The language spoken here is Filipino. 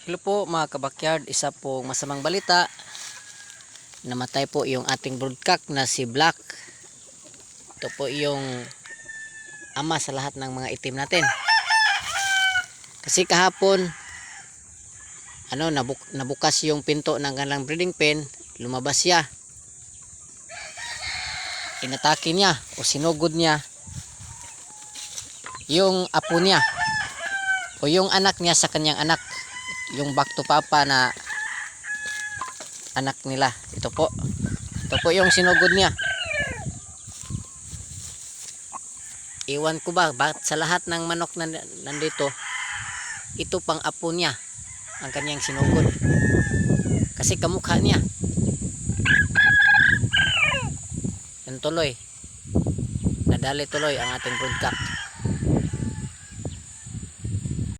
Hello po mga kabakyard, isa pong masamang balita. Namatay po yung ating broodcock na si Black. Ito po yung ama sa lahat ng mga itim natin. Kasi kahapon nabukas yung pinto ng kanilang breeding pen, lumabas siya. Inatake niya o sinugod niya yung apo niya o yung anak niya sa kanyang anak, yung back to papa na anak nila. Ito po yung sinugod niya. Iwan ko ba sa lahat ng manok na nandito, ito pang apo niya ang kanyang sinugod kasi kamukha niya. Yan tuloy, nadali tuloy ang ating broodcock.